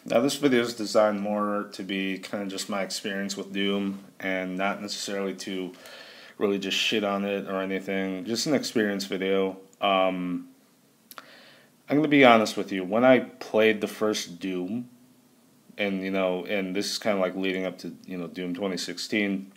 Now, this video is designed more to be kind of just my experience with Doom and not necessarily to really just shit on it or anything. Just an experience video. I'm going to be honest with you. When I played the first Doom, and this is kind of like leading up to, Doom 2016,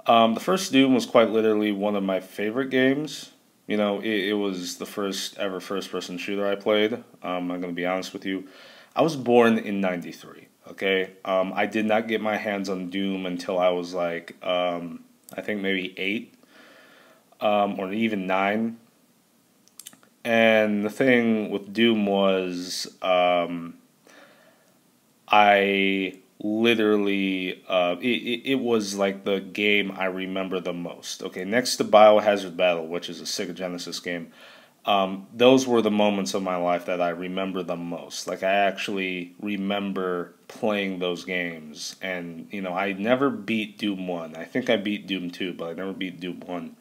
the first Doom was quite literally one of my favorite games. It was the first ever first-person shooter I played. I'm going to be honest with you. I was born in '93, okay? I did not get my hands on Doom until I was like, I think maybe 8, or even 9. And the thing with Doom was, I literally, it was like the game I remember the most. Okay, next to Biohazard Battle, which is a Sega Genesis game, those were the moments of my life that I remember the most. Like, I actually remember playing those games. And, I never beat Doom 1. I think I beat Doom 2, but I never beat Doom 1.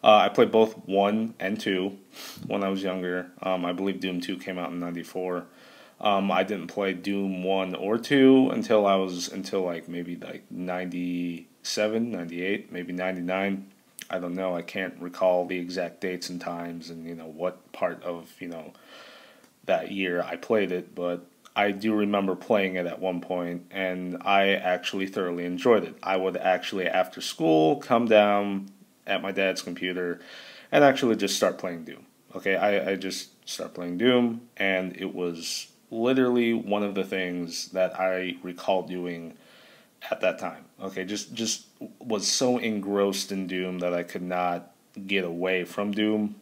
I played both 1 and 2 when I was younger. I believe Doom 2 came out in '94. I didn't play Doom 1 or 2 until maybe like 97, 98, maybe 99. I don't know. I can't recall the exact dates and times and, what part of, that year I played it, but I do remember playing it at one point, and I actually thoroughly enjoyed it. I would actually, after school, come down at my dad's computer and actually just start playing Doom. Okay, I just start playing Doom, and it was literally one of the things that I recall doing at that time. Okay, just was so engrossed in Doom that I could not get away from Doom.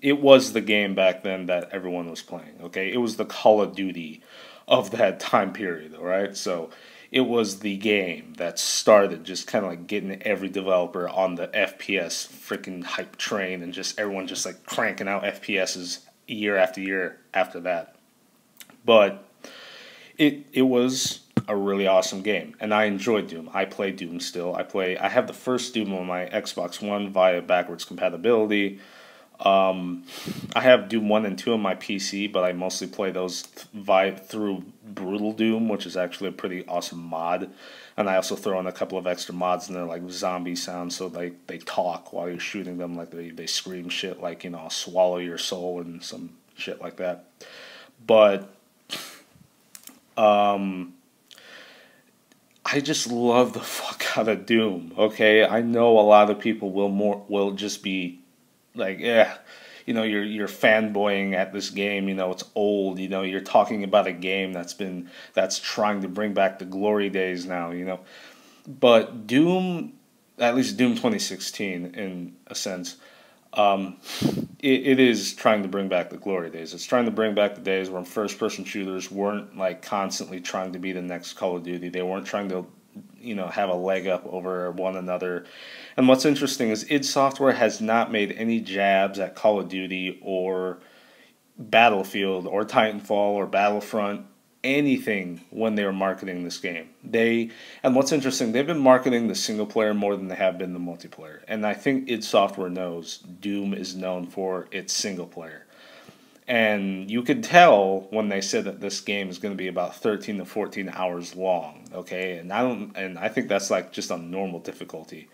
It was the game back then that everyone was playing. Okay, it was the Call of Duty of that time period. All right, so it was the game that started just kind of like getting every developer on the FPS freaking hype train, and just everyone just like cranking out FPSs year after year after that. But it was a really awesome game, and I enjoyed Doom. I play Doom still. I have the first Doom on my Xbox One via backwards compatibility. I have Doom 1 and 2 on my PC, but I mostly play those through Brutal Doom, which is actually a pretty awesome mod. And I also throw in a couple of extra mods in there, like zombie sounds, so they talk while you're shooting them, like they scream shit like, I'll swallow your soul and some shit like that. But I just love the fuck out of Doom, okay? I know a lot of people will just be like, yeah, you're fanboying at this game, it's old, you're talking about a game that's trying to bring back the glory days now, But Doom, at least Doom 2016 in a sense, it is trying to bring back the glory days. It's trying to bring back the days when first-person shooters weren't like constantly trying to be the next Call of Duty. They weren't trying to, have a leg up over one another. And what's interesting is id Software has not made any jabs at Call of Duty or Battlefield or Titanfall or Battlefront, anything, when they were marketing this game. And what's interesting, they've been marketing the single player more than they have been the multiplayer. And I think id Software knows Doom is known for its single player. And you could tell when they said that this game is going to be about 13 to 14 hours long, okay? And I think that's like just on normal difficulty.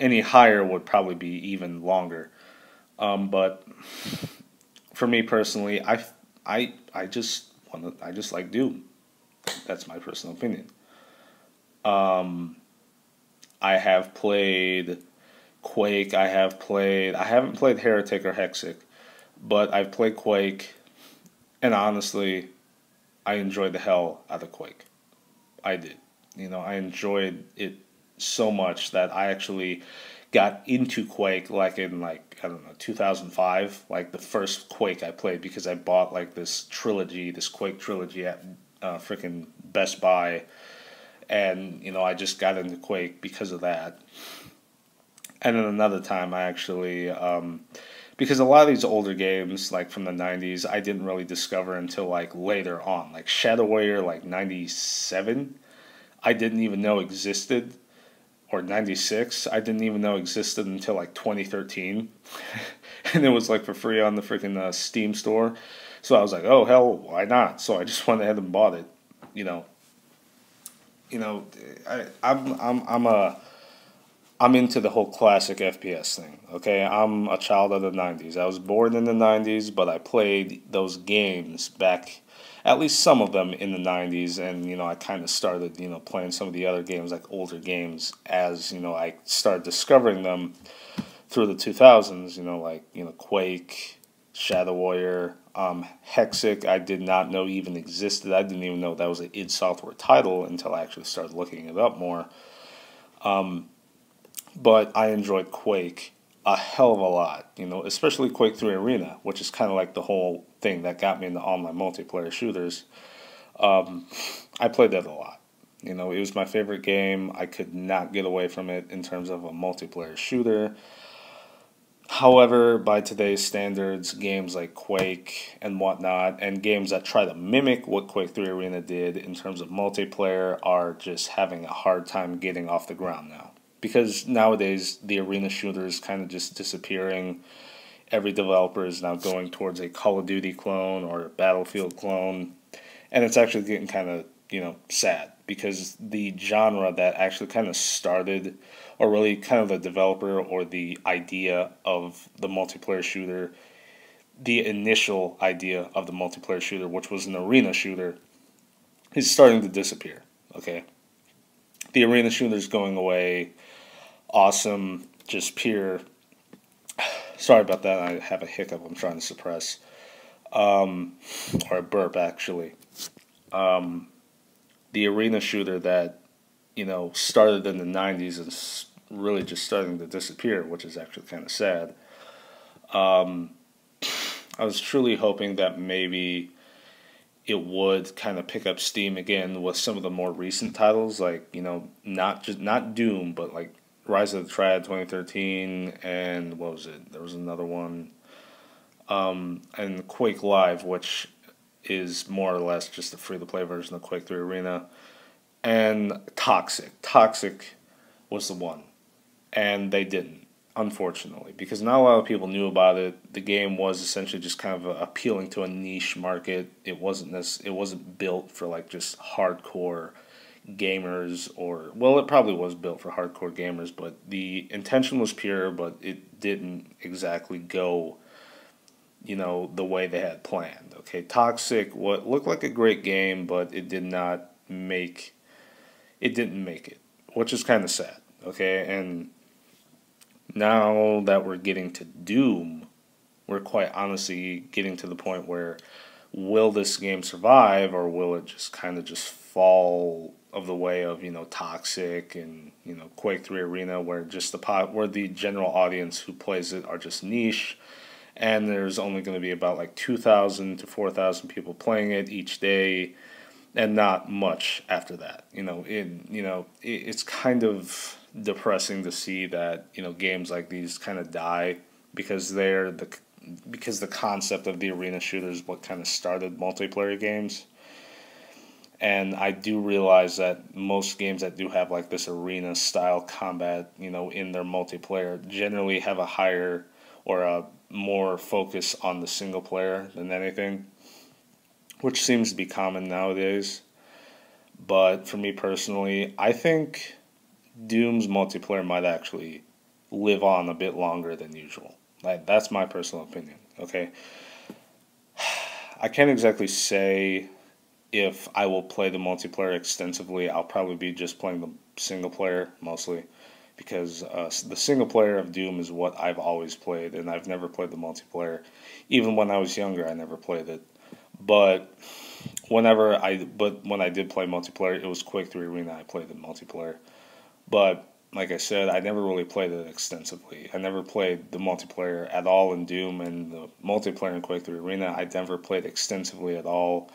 Any higher would probably be even longer. But for me personally, I just like Doom. That's my personal opinion. I have played Quake. I haven't played Heretic or Hexic, but I've played Quake, and honestly, I enjoyed the hell out of Quake. I did. I enjoyed it so much that I actually got into Quake like in I don't know, 2005, like the first Quake I played, because I bought like this Quake trilogy at freaking Best Buy, and I just got into Quake because of that. And then another time I actually because a lot of these older games, like from the 90s, I didn't really discover until like later on. Like Shadow Warrior, like 97, I didn't even know existed. Or 96, I didn't even know existed until like 2013. and it was like for free on the freaking Steam store. So I was like, oh hell, why not? So I just went ahead and bought it. You know, you know, I'm into the whole classic FPS thing. Okay, I'm a child of the '90s. I was born in the '90s, but I played those games back, at least some of them in the '90s, and I kind of started playing some of the other games, like older games, as I started discovering them through the 2000s. Like Quake, Shadow Warrior, Hexic. I did not know even existed. I didn't even know that was an id Software title until I actually started looking it up more. But I enjoyed Quake a hell of a lot, especially Quake 3 Arena, which is kind of like the whole thing that got me into online multiplayer shooters. I played that a lot. It was my favorite game. I could not get away from it in terms of a multiplayer shooter. However, by today's standards, games like Quake and whatnot, and games that try to mimic what Quake 3 Arena did in terms of multiplayer, are just having a hard time getting off the ground now. Because nowadays, the arena shooter is kind of just disappearing. Every developer is now going towards a Call of Duty clone or a Battlefield clone. And it's actually getting kind of, sad. Because the genre that actually kind of started, or really kind of the developer or the idea of the multiplayer shooter, the initial idea of the multiplayer shooter, which was an arena shooter, is starting to disappear. Okay? The arena shooter is going away. Awesome, just pure. Sorry about that. I have a hiccup I'm trying to suppress, or a burp actually. The arena shooter that started in the '90s is really just starting to disappear, which is actually kind of sad. I was truly hoping that maybe it would kind of pick up steam again with some of the more recent titles, like not Doom, but like Rise of the Triad 2013, and what was it? There was another one, and Quake Live, which is more or less just a free-to-play version of Quake 3 Arena, and Toxic. Toxic was the one, and they didn't, unfortunately, because not a lot of people knew about it. The game was essentially just kind of appealing to a niche market. It wasn't built for like just hardcore gamers, or well, it probably was built for hardcore gamers, but the intention was pure, but it didn't exactly go the way they had planned. Okay, Toxic, what looked like a great game, but it didn't make it, which is kind of sad. Okay, and now that we're getting to Doom, we're quite honestly getting to the point where, will this game survive, or will it just kind of just fall of the way of Toxic and Quake 3 Arena, where just where the general audience who plays it are just niche, and there's only going to be about like 2,000 to 4,000 people playing it each day, and not much after that. It's kind of depressing to see that games like these kind of die, because the concept of the arena shooter is what kind of started multiplayer games. And I do realize that most games that do have like this arena style combat, in their multiplayer, generally have a higher or a more focus on the single player than anything, which seems to be common nowadays. But for me personally, I think Doom's multiplayer might actually live on a bit longer than usual. That's my personal opinion, okay? I can't exactly say if I will play the multiplayer extensively. I'll probably be just playing the single player mostly, because the single player of Doom is what I've always played, and I've never played the multiplayer. Even when I was younger, I never played it. But when I did play multiplayer, it was Quake 3 Arena. I played the multiplayer. But like I said, I never really played it extensively. I never played the multiplayer at all in Doom, and the multiplayer in Quake 3 Arena I never played extensively at all.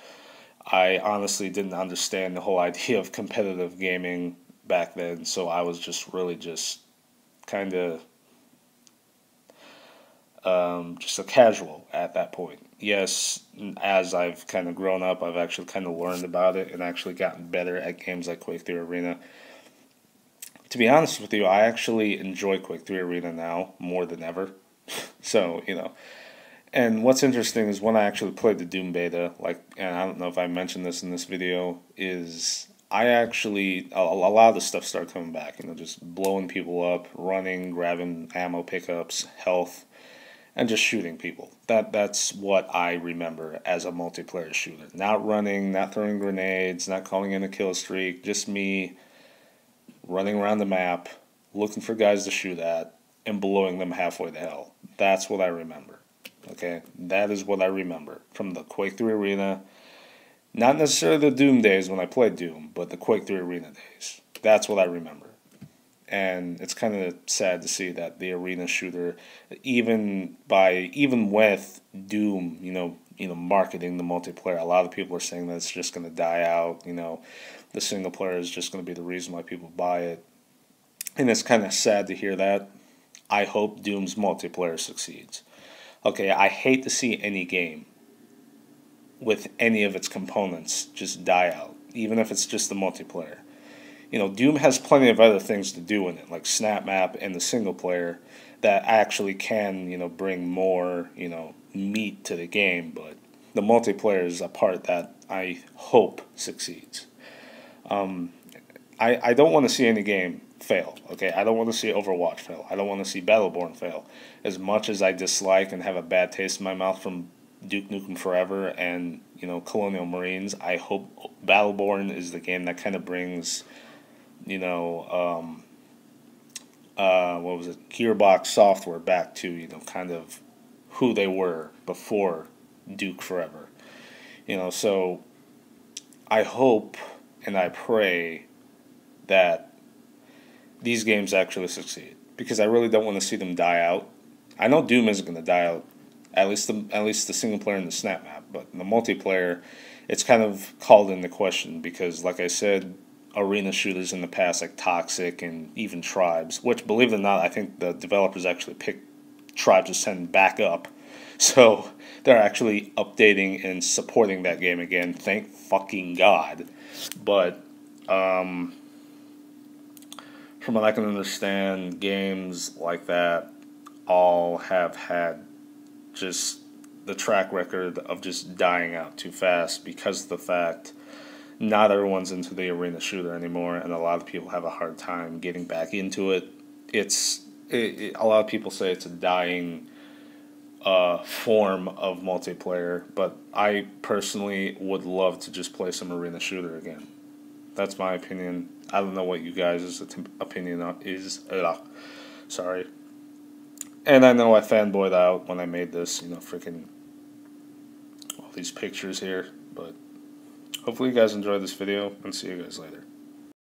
I honestly didn't understand the whole idea of competitive gaming back then, so I was just really just kind of just a casual at that point. Yes, as I've kind of grown up, I've actually kind of learned about it and actually gotten better at games like Quake 3 Arena. To be honest with you, I actually enjoy Quake 3 Arena now more than ever. So, and what's interesting is when I actually played the Doom beta, like, and I don't know if I mentioned this in this video, is I actually, a lot of the stuff started coming back, just blowing people up, running, grabbing ammo pickups, health, and just shooting people. That's what I remember as a multiplayer shooter. Not running, not throwing grenades, not calling in a kill streak, just me running around the map, looking for guys to shoot at, and blowing them halfway to hell. That's what I remember. Okay, that is what I remember from the Quake 3 Arena. Not necessarily the Doom days when I played Doom, but the Quake 3 Arena days. That's what I remember. And it's kind of sad to see that the arena shooter, even with Doom, marketing the multiplayer, a lot of people are saying that it's just going to die out. The single player is just going to be the reason why people buy it. And it's kind of sad to hear that. I hope Doom's multiplayer succeeds. Okay, I hate to see any game with any of its components just die out, even if it's just the multiplayer. Doom has plenty of other things to do in it, like Snap Map and the single player, that actually can, bring more, meat to the game, but the multiplayer is a part that I hope succeeds. I don't want to see any game fail, okay? I don't want to see Overwatch fail. I don't want to see Battleborn fail. As much as I dislike and have a bad taste in my mouth from Duke Nukem Forever and, Colonial Marines, I hope Battleborn is the game that kind of brings, what was it, Gearbox Software back to, kind of who they were before Duke Forever. So I hope and I pray that these games actually succeed, because I really don't want to see them die out. I know Doom isn't going to die out, at least the single player and the Snap Map, but the multiplayer, it's kind of called into question because, like I said, arena shooters in the past, like Toxic and even Tribes, which, believe it or not, I think the developers actually picked Tribes to send back up. So they're actually updating and supporting that game again. Thank fucking God. But from what I can understand, games like that all have had just the track record of just dying out too fast because of the fact not everyone's into the arena shooter anymore, and a lot of people have a hard time getting back into it. A lot of people say it's a dying form of multiplayer, but I personally would love to just play some arena shooter again. That's my opinion. I don't know what you guys' opinion is. Sorry. And I know I fanboyed out when I made this, freaking all these pictures here, but hopefully you guys enjoyed this video, and see you guys later.